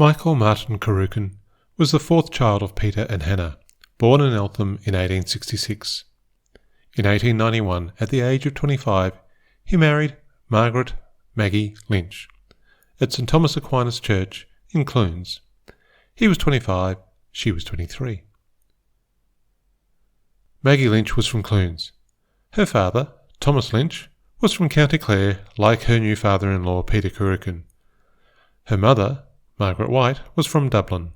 Michael Martin Carrucan was the fourth child of Peter and Hannah, born in Eltham in 1866. In 1891, at the age of 25, he married Margaret Maggie Lynch at St Thomas Aquinas Church in Clunes. He was 25, she was 23. Maggie Lynch was from Clunes. Her father, Thomas Lynch, was from County Clare, like her new father-in-law Peter Carrucan. Her mother, Margaret White, was from Dublin.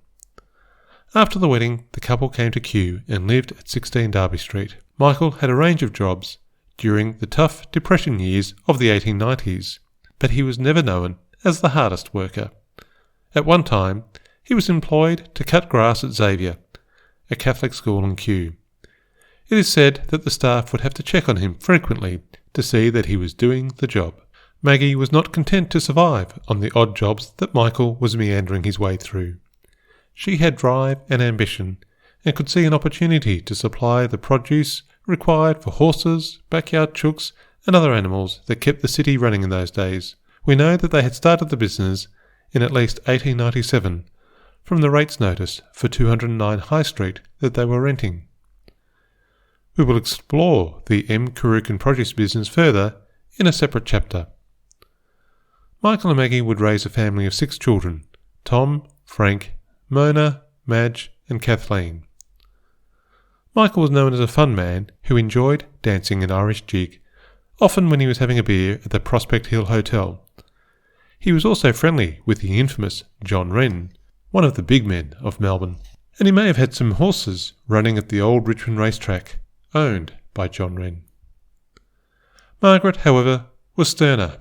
After the wedding, the couple came to Kew and lived at 16 Derby Street. Michael had a range of jobs during the tough depression years of the 1890s, but he was never known as the hardest worker. At one time, he was employed to cut grass at Xavier, a Catholic school in Kew. It is said that the staff would have to check on him frequently to see that he was doing the job. Maggie was not content to survive on the odd jobs that Michael was meandering his way through. She had drive and ambition, and could see an opportunity to supply the produce required for horses, backyard chooks, and other animals that kept the city running in those days. We know that they had started the business in at least 1897 from the rates notice for 209 High Street that they were renting. We will explore the M. Carrucan produce business further in a separate chapter. Michael and Maggie would raise a family of 6 children: Tom, Frank, Mona, Madge, and Kathleen. Michael was known as a fun man who enjoyed dancing an Irish jig, often when he was having a beer at the Prospect Hill Hotel. He was also friendly with the infamous John Wren, one of the big men of Melbourne, and he may have had some horses running at the old Richmond racetrack, owned by John Wren. Margaret, however, was sterner.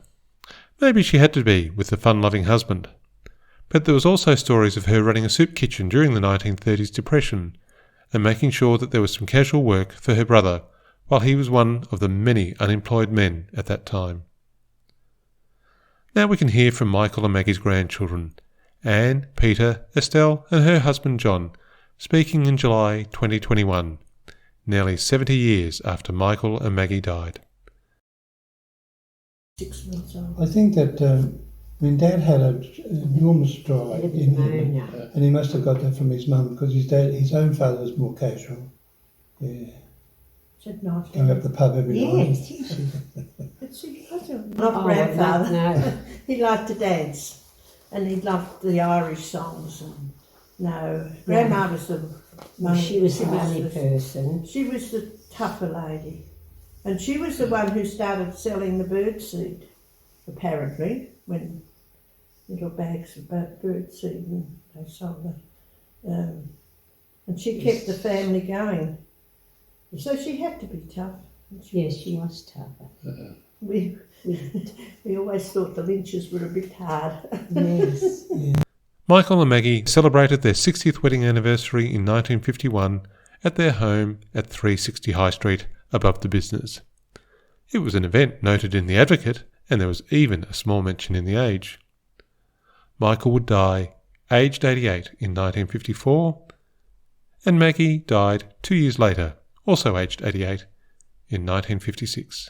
Maybe she had to be with the fun-loving husband. But there was also stories of her running a soup kitchen during the 1930s depression and making sure that there was some casual work for her brother while he was one of the many unemployed men at that time. Now we can hear from Michael and Maggie's grandchildren, Anne, Peter, Estelle and her husband John, speaking in July 2021, nearly 70 years after Michael and Maggie died. 6 months old. I think that Dad had an enormous drive in him, and he must have got that from his mum, because his own father was more casual. Yeah. Going up the pub every night. Yes. Not grandfather. No. He liked to dance, and he loved the Irish songs. And Grandma was the money. She was the money person. She was the tougher lady. And she was the one who started selling the birdseed, apparently, when little bags of birdseed, and they sold it. And she kept the family going. So she had to be tough. Yes, she was tougher. We always thought the Lynches were a bit hard. Yes. Yeah. Michael and Maggie celebrated their 60th wedding anniversary in 1951 at their home at 360 High Street, above the business. It was an event noted in the Advocate, and there was even a small mention in the Age. Michael would die aged 88 in 1954, and Maggie died 2 years later, also aged 88, in 1956.